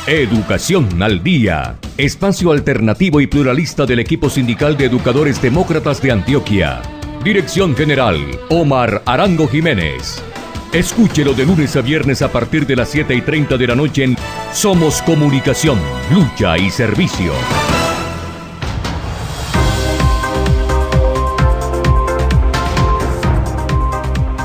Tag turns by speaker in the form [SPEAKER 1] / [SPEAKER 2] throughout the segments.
[SPEAKER 1] Educación al Día, espacio alternativo y pluralista del equipo sindical de educadores demócratas de Antioquia. Dirección General, Omar Arango Jiménez. Escúchelo de lunes a viernes a partir de las 7:30 de la noche en Somos Comunicación, Lucha y Servicio.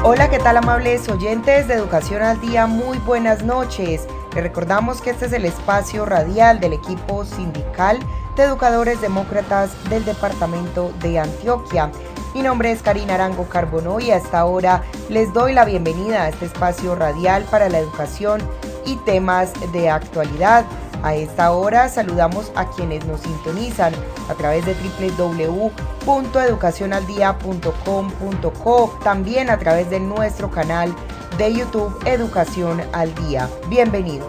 [SPEAKER 2] Hola, ¿qué tal, amables oyentes de Educación al Día? Muy buenas noches. Les recordamos que este es el espacio radial del equipo sindical de educadores demócratas del departamento de Antioquia. Mi nombre es Karina Arango Carbonó y hasta ahora les doy la bienvenida a este espacio radial para la educación y temas de actualidad. A esta hora saludamos a quienes nos sintonizan a través de www.educacionaldia.com.co, también a través de nuestro canal de YouTube Educación al Día. Bienvenidos.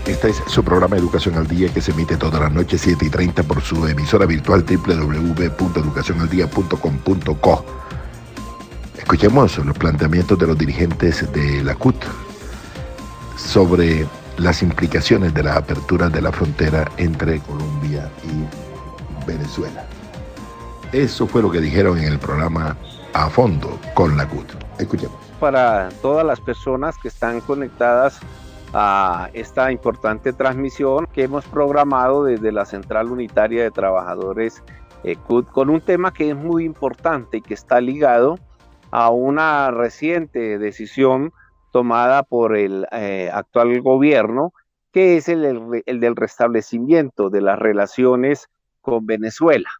[SPEAKER 3] Este es su programa Educación al Día, que se emite todas las noches 7:30 por su emisora virtual www.educacionaldia.com.co. Escuchemos los planteamientos de los dirigentes de la CUT sobre las implicaciones de la apertura de la frontera entre Colombia y Venezuela. Eso fue lo que dijeron en el programa A Fondo con la CUT. Escuchemos.
[SPEAKER 4] Para todas las personas que están conectadas a esta importante transmisión que hemos programado desde la Central Unitaria de Trabajadores CUT, con un tema que es muy importante y que está ligado a una reciente decisión tomada por el actual gobierno, que es el del restablecimiento de las relaciones con Venezuela.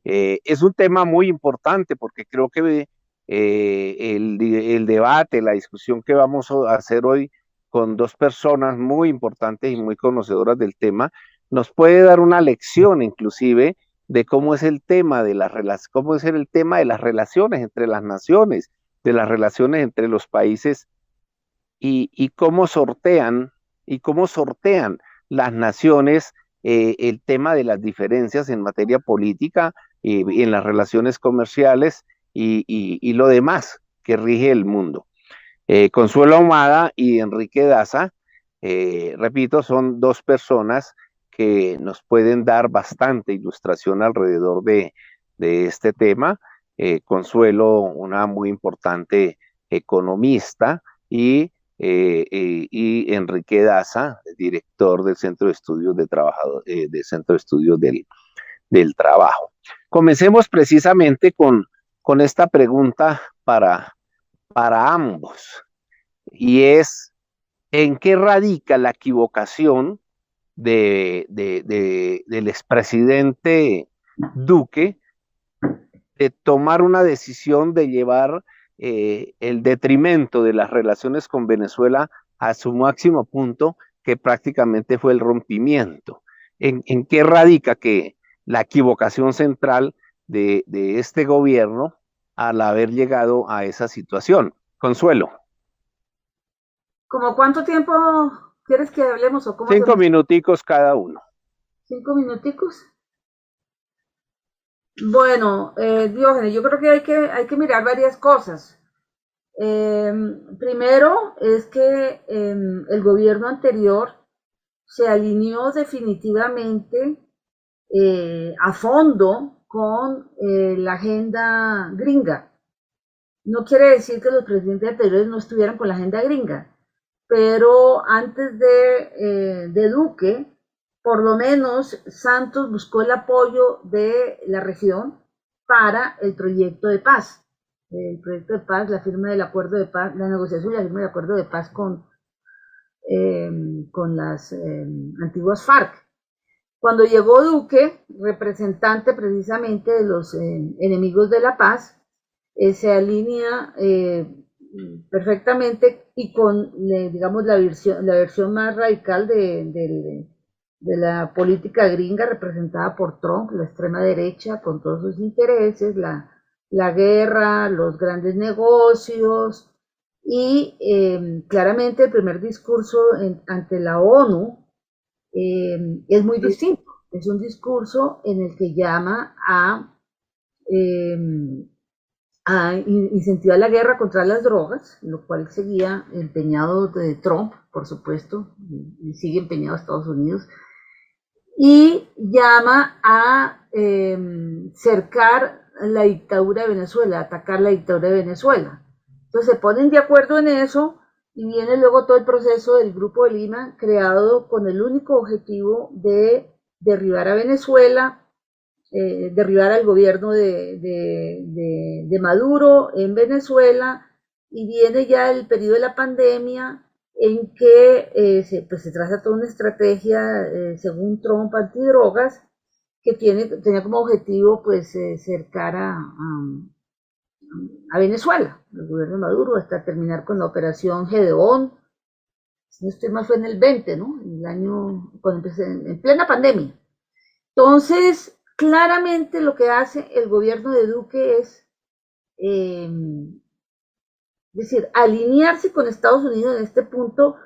[SPEAKER 4] Es un tema muy importante porque creo que el debate, la discusión que vamos a hacer hoy con dos personas muy importantes y muy conocedoras del tema, nos puede dar una lección inclusive de cómo es el tema de las relaciones entre las naciones, de las relaciones entre los países y cómo sortean las naciones el tema de las diferencias en materia política y en las relaciones comerciales y lo demás que rige el mundo. Consuelo Ahumada y Enrique Daza, repito, son dos personas que nos pueden dar bastante ilustración alrededor de este tema. Consuelo, una muy importante economista, y Enrique Daza, director del Centro de Estudios del Trabajo. Comencemos precisamente con esta pregunta para ambos, y es: ¿en qué radica la equivocación del expresidente Duque de tomar una decisión de llevar el detrimento de las relaciones con Venezuela a su máximo punto, que prácticamente fue el rompimiento? ¿En qué radica que la equivocación central de este gobierno al haber llegado a esa situación? Consuelo.
[SPEAKER 5] ¿Cómo cuánto tiempo quieres que hablemos o cómo?
[SPEAKER 4] 5 minuticos cada uno.
[SPEAKER 5] 5 minuticos. Bueno, Diógenes, yo creo que hay que mirar varias cosas. Primero es que el gobierno anterior se alineó definitivamente a fondo con la agenda gringa. No quiere decir que los presidentes anteriores no estuvieran con la agenda gringa, pero antes de Duque, por lo menos Santos buscó el apoyo de la región para el proyecto de paz. El proyecto de paz, la firma del acuerdo de paz, la negociación y la firma del acuerdo de paz con las antiguas FARC. Cuando llegó Duque, representante precisamente de los enemigos de la paz, se alinea perfectamente y con, digamos, la versión más radical de la política gringa representada por Trump, la extrema derecha, con todos sus intereses, la guerra, los grandes negocios, y claramente el primer discurso ante la ONU es muy distinto. Es un discurso en el que llama a incentivar la guerra contra las drogas, lo cual seguía empeñado de Trump, por supuesto, y sigue empeñado Estados Unidos, y llama a cercar la dictadura de Venezuela, atacar la dictadura de Venezuela. Entonces se ponen de acuerdo en eso y viene luego todo el proceso del Grupo de Lima, creado con el único objetivo de derribar a Venezuela, derribar al gobierno de Maduro en Venezuela, y viene ya el periodo de la pandemia en que se traza toda una estrategia, según Trump, antidrogas, que tenía como objetivo pues cercar a Venezuela, el gobierno de Maduro, hasta terminar con la operación Gedeón. Si no estoy mal, fue en el 20, ¿no? En el año, cuando empecé, en plena pandemia. Entonces, claramente lo que hace el gobierno de Duque es decir, alinearse con Estados Unidos en este punto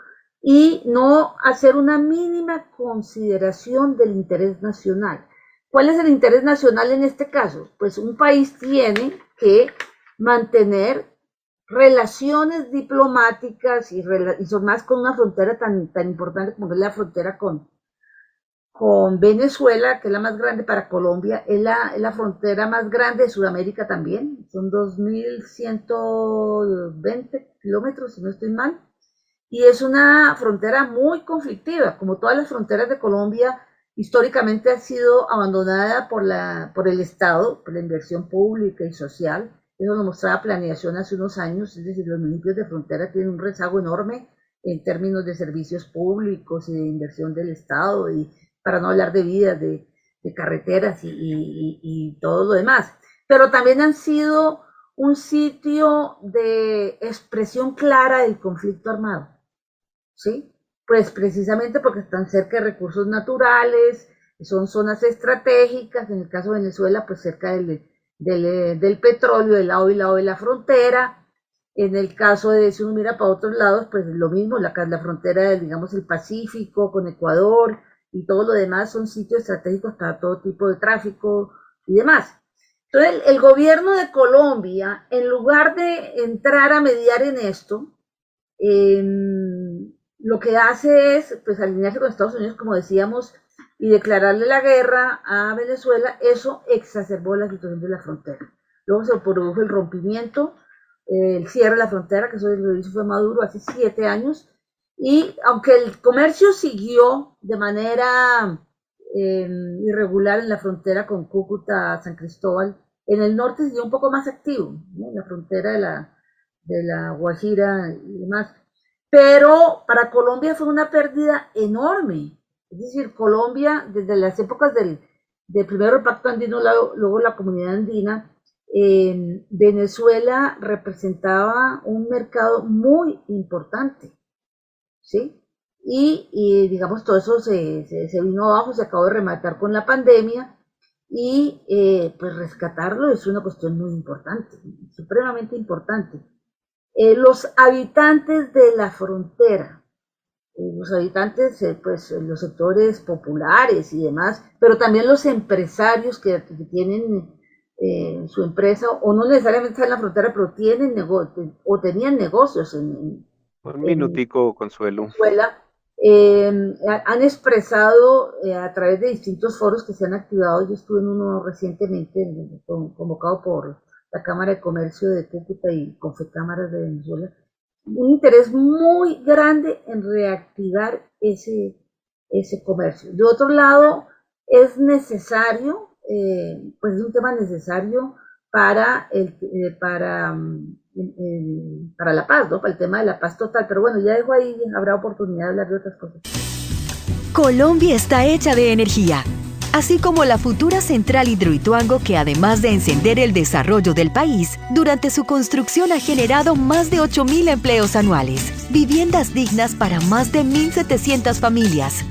[SPEAKER 5] y no hacer una mínima consideración del interés nacional. ¿Cuál es el interés nacional en este caso? Pues un país tiene que mantener relaciones diplomáticas y son más con una frontera tan importante como es la frontera con Venezuela, que es la más grande para Colombia, es la frontera más grande de Sudamérica también, son 2.120 kilómetros, si no estoy mal, y es una frontera muy conflictiva, como todas las fronteras de Colombia, históricamente ha sido abandonada por el Estado, por la inversión pública y social. Eso lo mostraba Planeación hace unos años, es decir, los municipios de frontera tienen un rezago enorme en términos de servicios públicos y de inversión del Estado, y para no hablar de vías, de carreteras y todo lo demás. Pero también han sido un sitio de expresión clara del conflicto armado, ¿sí? Pues precisamente porque están cerca de recursos naturales, son zonas estratégicas, en el caso de Venezuela, pues cerca del petróleo, del lado y lado de la frontera. En el caso de, si uno mira para otros lados, pues lo mismo, la frontera, digamos, el Pacífico con Ecuador, y todo lo demás son sitios estratégicos para todo tipo de tráfico y demás. Entonces, el gobierno de Colombia, en lugar de entrar a mediar en esto, lo que hace es pues alinearse con Estados Unidos, como decíamos, y declararle la guerra a Venezuela. Eso exacerbó la situación de la frontera. Luego se produjo el rompimiento, el cierre de la frontera, que eso lo hizo fue Maduro hace 7 años, y aunque el comercio siguió de manera irregular en la frontera con Cúcuta, San Cristóbal, en el norte siguió un poco más activo, ¿no? En la frontera de la Guajira y demás. Pero para Colombia fue una pérdida enorme. Es decir, Colombia, desde las épocas del primero el Pacto Andino, luego la Comunidad Andina, Venezuela representaba un mercado muy importante, ¿sí? Y digamos, todo eso se vino abajo, se acabó de rematar con la pandemia, y pues rescatarlo es una cuestión muy importante, supremamente importante. Los habitantes de la frontera, los habitantes, pues los sectores populares y demás, pero también los empresarios que tienen su empresa, o no necesariamente están en la frontera, pero tienen o tenían negocios
[SPEAKER 4] un minutico, Consuelo.
[SPEAKER 5] Venezuela, han expresado a través de distintos foros que se han activado. Yo estuve en uno recientemente convocado por la Cámara de Comercio de Cúcuta y Confecámaras de Venezuela, un interés muy grande en reactivar ese comercio. De otro lado, es necesario, pues es un tema necesario para la paz, ¿no? Para el tema de la paz total. Pero bueno, ya dejo ahí, habrá oportunidad de hablar de otras cosas.
[SPEAKER 6] Colombia está hecha de energía, así como la futura central Hidroituango, que además de encender el desarrollo del país, durante su construcción ha generado más de 8.000 empleos anuales, viviendas dignas para más de 1.700 familias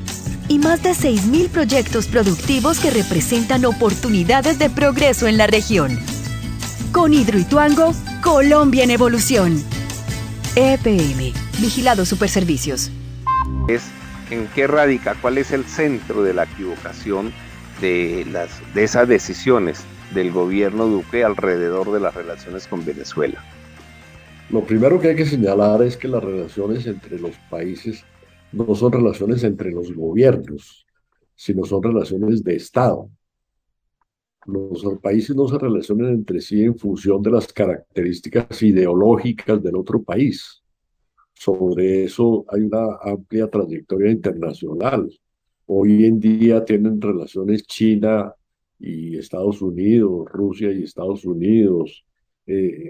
[SPEAKER 6] y más de 6.000 proyectos productivos que representan oportunidades de progreso en la región. Con Hidroituango, Colombia en evolución. EPM, Vigilado Superservicios.
[SPEAKER 4] ¿En qué radica? ¿Cuál es el centro de la equivocación de esas decisiones? del gobierno Duque alrededor de las relaciones con Venezuela?
[SPEAKER 7] Lo primero que hay que señalar es que las relaciones entre los países no son relaciones entre los gobiernos, sino son relaciones de Estado. Los países no se relacionan entre sí en función de las características ideológicas del otro país. Sobre eso hay una amplia trayectoria internacional. Hoy en día tienen relaciones China y Estados Unidos, Rusia y Estados Unidos.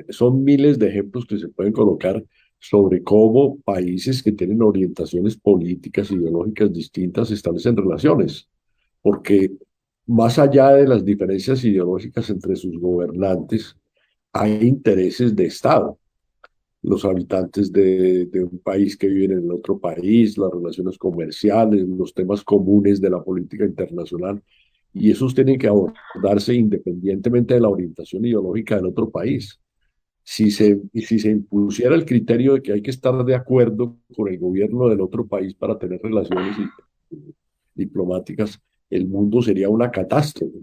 [SPEAKER 7] Son miles de ejemplos que se pueden colocar sobre cómo países que tienen orientaciones políticas, ideológicas distintas establecen relaciones, porque más allá de las diferencias ideológicas entre sus gobernantes, hay intereses de Estado. Los habitantes de un país que viven en el otro país, las relaciones comerciales, los temas comunes de la política internacional, y esos tienen que abordarse independientemente de la orientación ideológica del otro país. Si se impusiera el criterio de que hay que estar de acuerdo con el gobierno del otro país para tener relaciones diplomáticas, el mundo sería una catástrofe,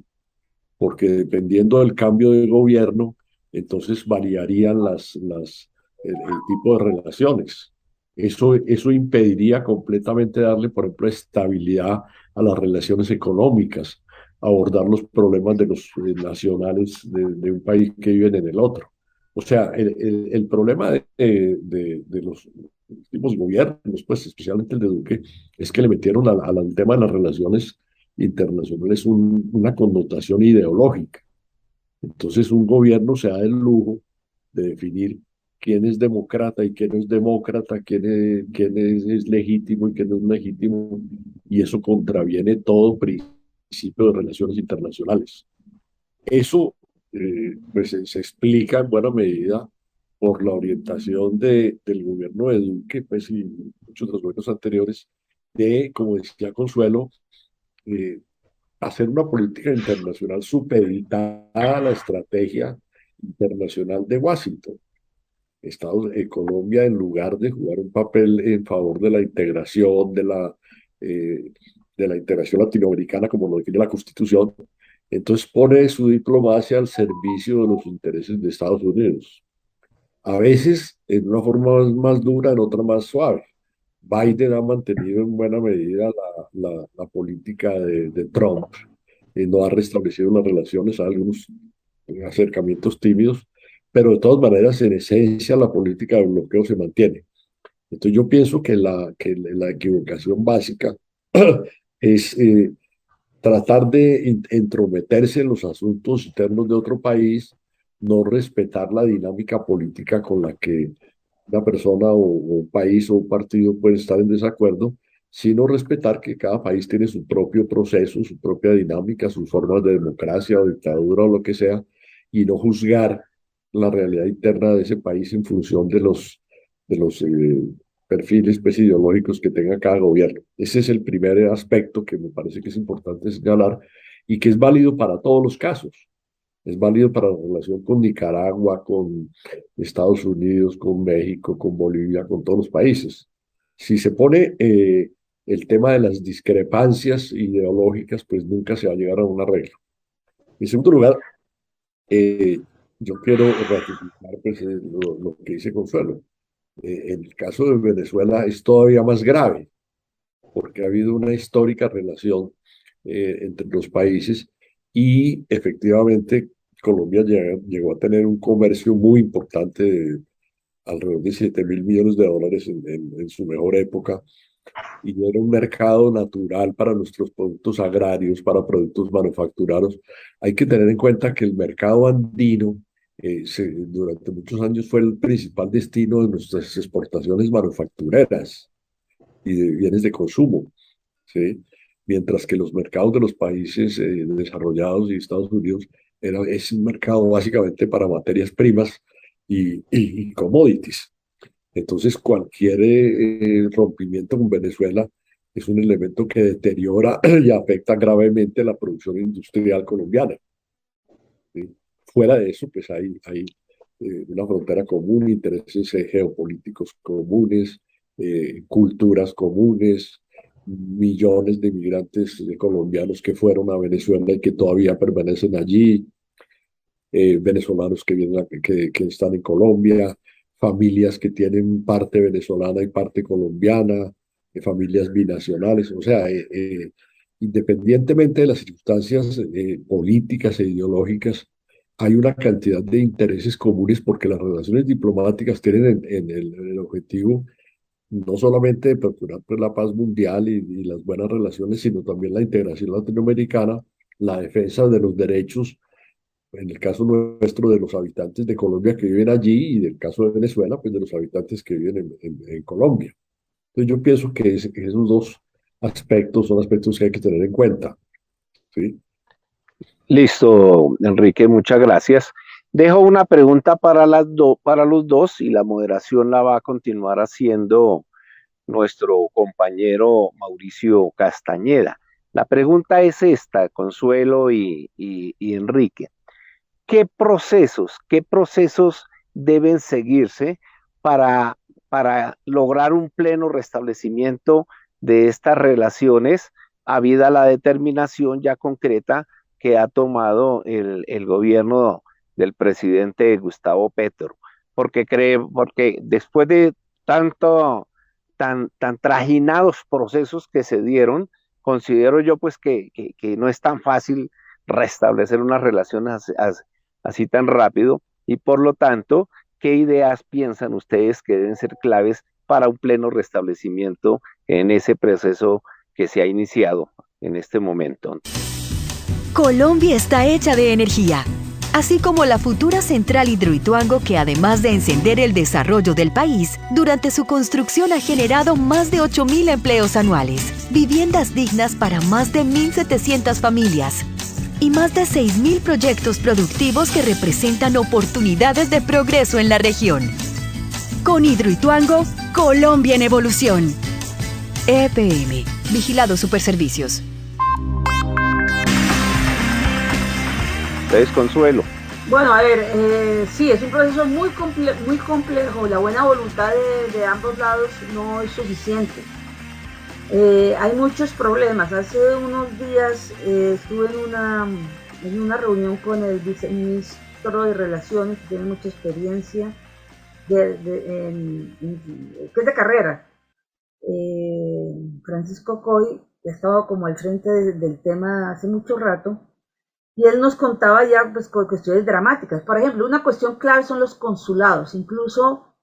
[SPEAKER 7] porque dependiendo del cambio de gobierno, entonces variarían el tipo de relaciones. Eso impediría completamente darle, por ejemplo, estabilidad a las relaciones económicas, abordar los problemas de los nacionales de un país que viven en el otro. O sea, el problema de los últimos gobiernos, pues especialmente el de Duque, es que le metieron al tema de las relaciones internacionales una connotación ideológica. Entonces un gobierno se da el lujo de definir quién es demócrata y quién no es demócrata, quién es legítimo y quién no es legítimo, y eso contraviene todo principio de relaciones internacionales. Eso pues se explica en buena medida por la orientación del gobierno de Duque, pues, y muchos de los gobiernos anteriores, de, como decía Consuelo, eh, hacer una política internacional supeditada a la estrategia internacional de Washington. Colombia, en lugar de jugar un papel en favor de la integración, de la integración latinoamericana, como lo define la Constitución, entonces pone su diplomacia al servicio de los intereses de Estados Unidos. A veces en una forma más dura, en otra más suave. Biden ha mantenido en buena medida la política de Trump, no ha restablecido las relaciones, hay algunos acercamientos tímidos, pero de todas maneras, en esencia, la política de bloqueo se mantiene. Entonces yo pienso que la equivocación básica es tratar de entrometerse en los asuntos internos de otro país, no respetar la dinámica política con la que una persona o un país o un partido puede estar en desacuerdo, sino respetar que cada país tiene su propio proceso, su propia dinámica, sus formas de democracia o dictadura o lo que sea, y no juzgar la realidad interna de ese país en función de los perfiles, pues, ideológicos que tenga cada gobierno. Ese es el primer aspecto que me parece que es importante señalar y que es válido para todos los casos. Es válido para la relación con Nicaragua, con Estados Unidos, con México, con Bolivia, con todos los países. Si se pone el tema de las discrepancias ideológicas, pues nunca se va a llegar a un arreglo. En segundo lugar, yo quiero ratificar, pues, lo que dice Consuelo. En el caso de Venezuela es todavía más grave, porque ha habido una histórica relación entre los países y efectivamente Colombia llegó a tener un comercio muy importante de alrededor de 7.000 millones de dólares en su mejor época, y era un mercado natural para nuestros productos agrarios, para productos manufacturados. Hay que tener en cuenta que el mercado andino durante muchos años fue el principal destino de nuestras exportaciones manufactureras y de bienes de consumo, ¿sí? Mientras que los mercados de los países desarrollados y Estados Unidos es un mercado básicamente para materias primas y commodities. Entonces, cualquier rompimiento con Venezuela es un elemento que deteriora y afecta gravemente la producción industrial colombiana, ¿sí? Fuera de eso, pues hay una frontera común, intereses geopolíticos comunes, culturas comunes, millones de inmigrantes colombianos que fueron a Venezuela y que todavía permanecen allí. venezolanos que vienen que están en Colombia, familias que tienen parte venezolana y parte colombiana, familias binacionales, o sea, independientemente de las circunstancias políticas e ideológicas, hay una cantidad de intereses comunes porque las relaciones diplomáticas tienen en el objetivo no solamente de procurar pues, la paz mundial y las buenas relaciones, sino también la integración latinoamericana, la defensa de los derechos, en el caso nuestro, de los habitantes de Colombia que viven allí y del caso de Venezuela, pues de los habitantes que viven en Colombia. Entonces yo pienso que esos dos aspectos son aspectos que hay que tener en cuenta. ¿Sí?
[SPEAKER 4] Listo, Enrique, muchas gracias. Dejo una pregunta para los dos y la moderación la va a continuar haciendo nuestro compañero Mauricio Castañeda. La pregunta es esta, Consuelo y Enrique. Qué procesos deben seguirse para, para lograr un pleno restablecimiento de estas relaciones, habida la determinación ya concreta que ha tomado el gobierno del presidente Gustavo Petro? Porque después de tan trajinados procesos que se dieron, considero yo pues que no es tan fácil restablecer unas relaciones así tan rápido y por lo tanto, ¿qué ideas piensan ustedes que deben ser claves para un pleno restablecimiento en ese proceso que se ha iniciado en este momento?
[SPEAKER 6] Colombia está hecha de energía, así como la futura central Hidroituango que además de encender el desarrollo del país, durante su construcción ha generado más de 8.000 empleos anuales, viviendas dignas para más de 1.700 familias y más de 6.000 proyectos productivos que representan oportunidades de progreso en la región. Con Hidroituango, Colombia en evolución. EPM, Vigilado Superservicios.
[SPEAKER 4] Entonces, Consuelo.
[SPEAKER 5] Bueno, a ver, sí, es un proceso muy complejo. La buena voluntad de ambos lados no es suficiente. Hay muchos problemas. Hace unos días estuve en una reunión con el viceministro de Relaciones, que tiene mucha experiencia, que es de carrera, Francisco Coy, que ha estado como al frente del tema hace mucho rato, y él nos contaba ya pues, cuestiones dramáticas. Por ejemplo, una cuestión clave son los consulados, incluso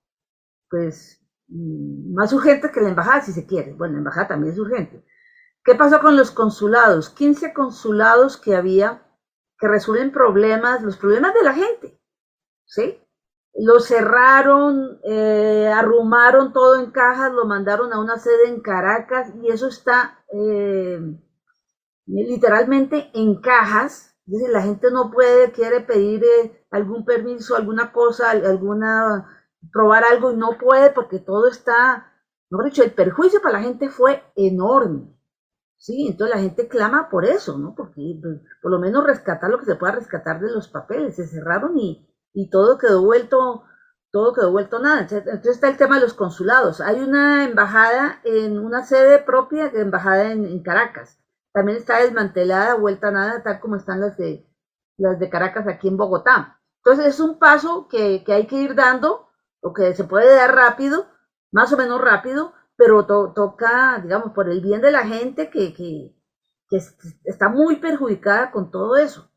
[SPEAKER 5] pues más urgente que la embajada, si se quiere. Bueno, la embajada también es urgente. ¿Qué pasó con los consulados? 15 consulados que había que resuelven los problemas de la gente, ¿sí? Lo cerraron, arrumaron todo en cajas, lo mandaron a una sede en Caracas y eso está literalmente en cajas. Es decir, la gente no quiere pedir algún permiso, alguna cosa, probar algo y no puede porque todo está, mejor dicho, el perjuicio para la gente fue enorme, ¿sí? Entonces la gente clama por eso, ¿no? Porque por lo menos rescatar lo que se pueda rescatar de los papeles, se cerraron y todo quedó vuelto nada. Entonces está el tema de los consulados. Hay una embajada una sede propia de embajada en Caracas. También está desmantelada, vuelta a nada, tal como están las de Caracas aquí en Bogotá. Entonces es un paso que hay que ir dando, o que se puede dar rápido, más o menos rápido, pero toca, digamos, por el bien de la gente que está muy perjudicada con todo eso.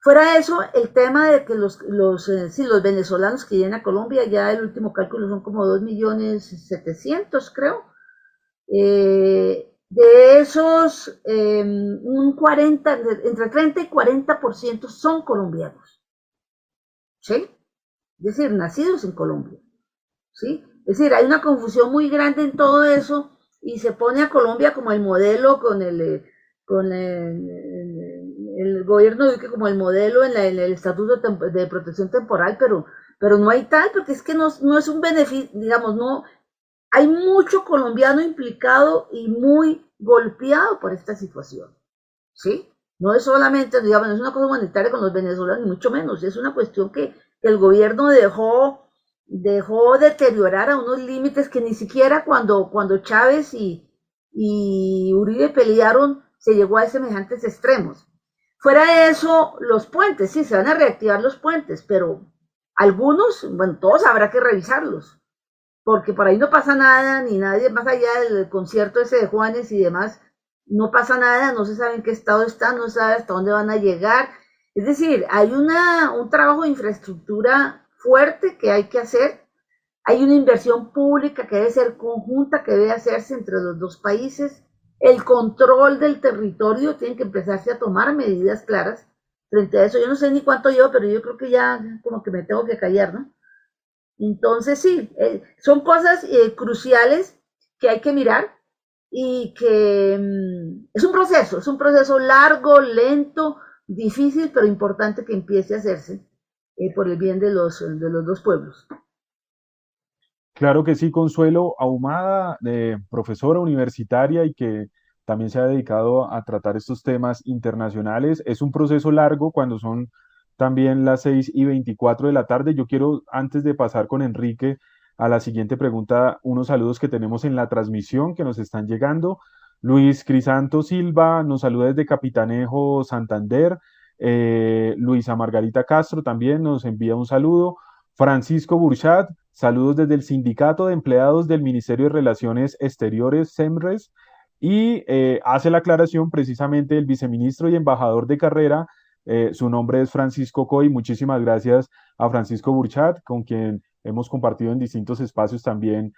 [SPEAKER 5] Fuera de eso, el tema de que los venezolanos que vienen a Colombia, ya el último cálculo son como 2.700.000, creo. De esos, entre 30 y 40% son colombianos, ¿sí? Es decir, nacidos en Colombia, ¿sí? Es decir, hay una confusión muy grande en todo eso y se pone a Colombia como el modelo con el gobierno de Duque como el modelo en el estatuto de protección temporal, pero no hay tal, porque es que no es un beneficio, digamos, no. Hay mucho colombiano implicado y muy golpeado por esta situación, ¿sí? No es solamente, digamos, no es una cosa humanitaria con los venezolanos, ni mucho menos, es una cuestión que el gobierno dejó deteriorar a unos límites que ni siquiera cuando Chávez y Uribe pelearon se llegó a semejantes extremos. Fuera de eso, los puentes, sí, se van a reactivar los puentes, pero algunos, bueno, todos habrá que revisarlos, porque por ahí no pasa nada, ni nadie, más allá del concierto ese de Juanes y demás, no pasa nada, no se sabe en qué estado están, no se sabe hasta dónde van a llegar. Es decir, hay un trabajo de infraestructura fuerte que hay que hacer, hay una inversión pública que debe ser conjunta, que debe hacerse entre los dos países. El control del territorio, tiene que empezarse a tomar medidas claras frente a eso. Yo no sé ni cuánto llevo, pero yo creo que ya como que me tengo que callar, ¿no? Entonces sí, son cosas cruciales que hay que mirar y que es un proceso largo, lento, difícil, pero importante que empiece a hacerse por el bien de los dos pueblos.
[SPEAKER 8] Claro que sí, Consuelo Ahumada, profesora universitaria y que también se ha dedicado a tratar estos temas internacionales. Es un proceso largo cuando son también las 6:24 de la tarde. Yo quiero, antes de pasar con Enrique a la siguiente pregunta, unos saludos que tenemos en la transmisión que nos están llegando. Luis Crisanto Silva nos saluda desde Capitanejo, Santander. Luisa Margarita Castro también nos envía un saludo. Francisco Burchat, saludos desde el Sindicato de Empleados del Ministerio de Relaciones Exteriores, SEMRES, y hace la aclaración precisamente el viceministro y embajador de carrera, su nombre es Francisco Coy. Muchísimas gracias a Francisco Burchat, con quien hemos compartido en distintos espacios también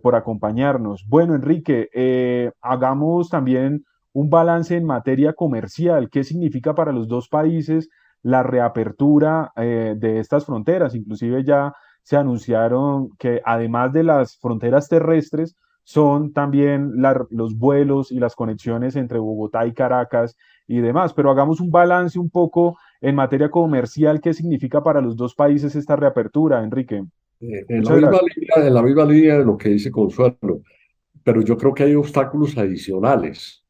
[SPEAKER 8] por acompañarnos. Bueno, Enrique, hagamos también un balance en materia comercial. ¿Qué significa para los dos países la reapertura de estas fronteras? Inclusive ya se anunciaron que además de las fronteras terrestres, son también los vuelos y las conexiones entre Bogotá y Caracas y demás. Pero hagamos un balance un poco en materia comercial. ¿Qué significa para los dos países esta reapertura, Enrique? Muchas gracias.
[SPEAKER 7] En la misma línea de lo que dice Consuelo, pero yo creo que hay obstáculos adicionales.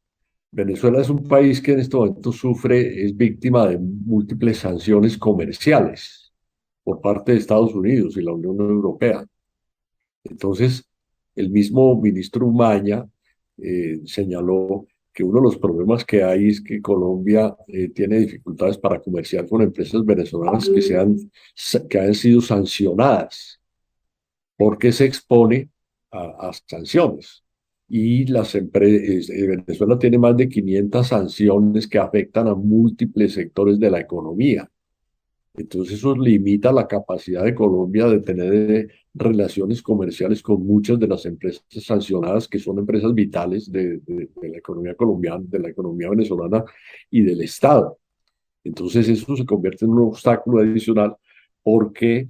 [SPEAKER 7] Venezuela es un país que en este momento sufre, es víctima de múltiples sanciones comerciales por parte de Estados Unidos y la Unión Europea. Entonces, el mismo ministro Umaña señaló que uno de los problemas que hay es que Colombia tiene dificultades para comerciar con empresas venezolanas que han sido sancionadas porque se expone a sanciones. Y Venezuela tiene más de 500 sanciones que afectan a múltiples sectores de la economía. Entonces eso limita la capacidad de Colombia de tener relaciones comerciales con muchas de las empresas sancionadas, que son empresas vitales de la economía colombiana, de la economía venezolana y del Estado. Entonces eso se convierte en un obstáculo adicional porque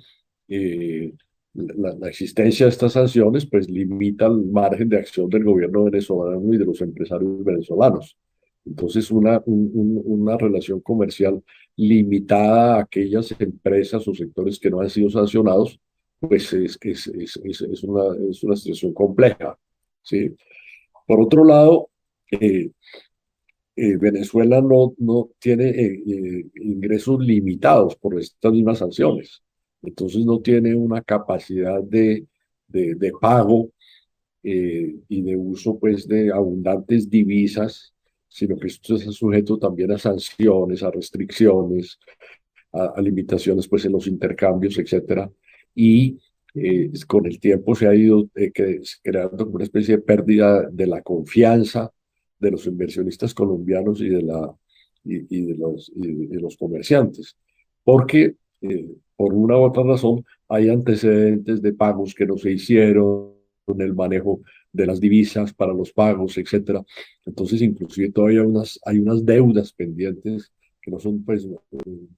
[SPEAKER 7] la existencia de estas sanciones pues limita el margen de acción del gobierno venezolano y de los empresarios venezolanos. Entonces una relación comercial limitada a aquellas empresas o sectores que no han sido sancionados, pues es una situación compleja, ¿sí? Por otro lado, Venezuela no tiene ingresos limitados por estas mismas sanciones. Entonces no tiene una capacidad de pago y de uso pues de abundantes divisas, sino que esto está sujeto también a sanciones, a restricciones, a limitaciones pues en los intercambios, etcétera. Y con el tiempo se ha ido creando una especie de pérdida de la confianza de los inversionistas colombianos y de los comerciantes, porque por una u otra razón hay antecedentes de pagos que no se hicieron, el manejo de las divisas para los pagos, etcétera. Entonces, inclusive todavía hay unas deudas pendientes que no son pues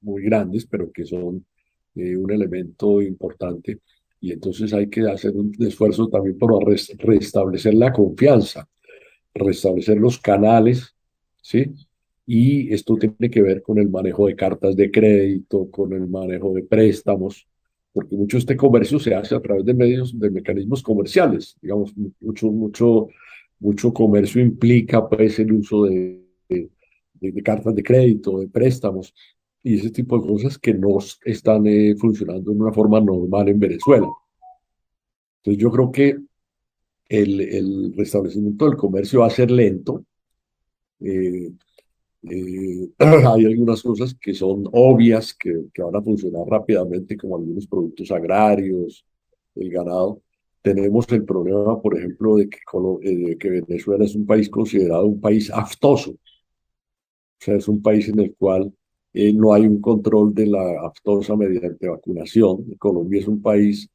[SPEAKER 7] muy grandes, pero que son un elemento importante. Y entonces hay que hacer un esfuerzo también por restablecer la confianza, restablecer los canales, ¿sí? Y esto tiene que ver con el manejo de cartas de crédito, con el manejo de préstamos, porque mucho este comercio se hace a través de medios, de mecanismos comerciales. Digamos, mucho comercio implica pues el uso de cartas de crédito, de préstamos y ese tipo de cosas que no están funcionando de una forma normal en Venezuela. Entonces yo creo que el restablecimiento del comercio va a ser lento. Hay algunas cosas que son obvias, que van a funcionar rápidamente, como algunos productos agrarios, el ganado. Tenemos el problema, por ejemplo, de que Venezuela es un país considerado un país aftoso. O sea, es un país en el cual no hay un control de la aftosa mediante vacunación. Colombia es un país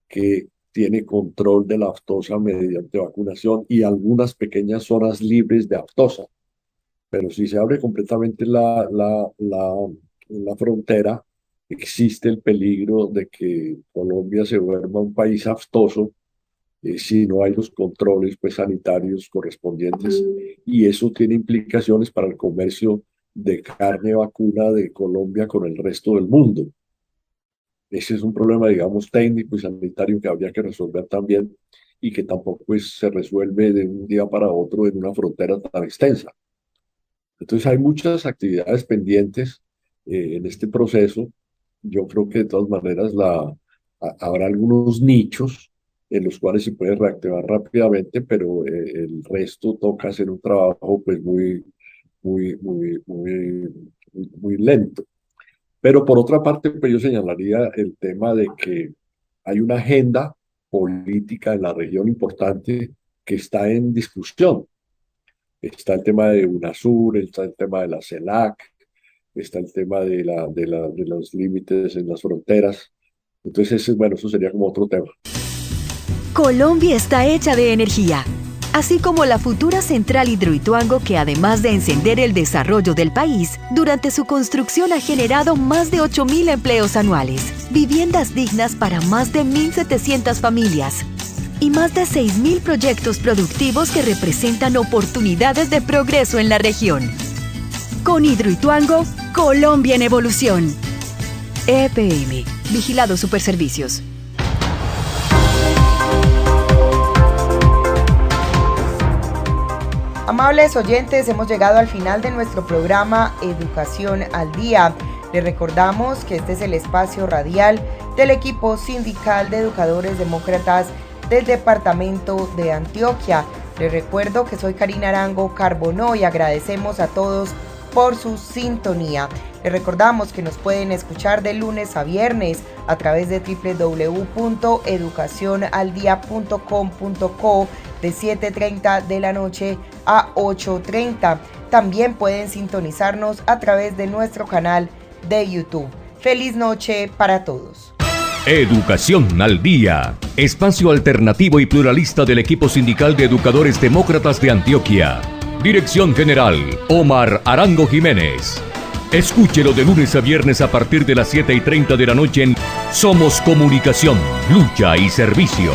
[SPEAKER 7] que tiene control de la aftosa mediante vacunación y algunas pequeñas zonas libres de aftosa. Pero si se abre completamente la frontera, existe el peligro de que Colombia se vuelva un país aftoso si no hay los controles pues, sanitarios correspondientes, y eso tiene implicaciones para el comercio de carne vacuna de Colombia con el resto del mundo. Ese es un problema, digamos, técnico y sanitario que habría que resolver también y que tampoco pues, se resuelve de un día para otro en una frontera tan extensa. Entonces hay muchas actividades pendientes en este proceso. Yo creo que de todas maneras habrá algunos nichos en los cuales se puede reactivar rápidamente, pero el resto toca hacer un trabajo pues muy lento. Pero por otra parte, pues yo señalaría el tema de que hay una agenda política en la región importante que está en discusión. Está el tema de UNASUR, está el tema de la CELAC, está el tema de los límites en las fronteras. Entonces, bueno, eso sería como otro tema.
[SPEAKER 6] Colombia está hecha de energía, así como la futura central Hidroituango, que además de encender el desarrollo del país, durante su construcción ha generado más de 8.000 empleos anuales, viviendas dignas para más de 1.700 familias y más de 6.000 proyectos productivos que representan oportunidades de progreso en la región. Con Hidroituango, Colombia en evolución. EPM, Vigilado Superservicios.
[SPEAKER 2] Amables oyentes, hemos llegado al final de nuestro programa Educación al Día. Les recordamos que este es el espacio radial del equipo sindical de educadores demócratas del departamento de Antioquia. Les recuerdo que soy Karina Arango Carbonó y agradecemos a todos por su sintonía. Les recordamos que nos pueden escuchar de lunes a viernes a través de www.educacionaldia.com.co de 7:30 de la noche a 8:30. También pueden sintonizarnos a través de nuestro canal de YouTube. Feliz noche para todos.
[SPEAKER 1] Educación al Día, espacio alternativo y pluralista del equipo sindical de educadores demócratas de Antioquia. Dirección General, Omar Arango Jiménez. Escúchelo de lunes a viernes a partir de las 7:30 de la noche en Somos Comunicación, Lucha y Servicio.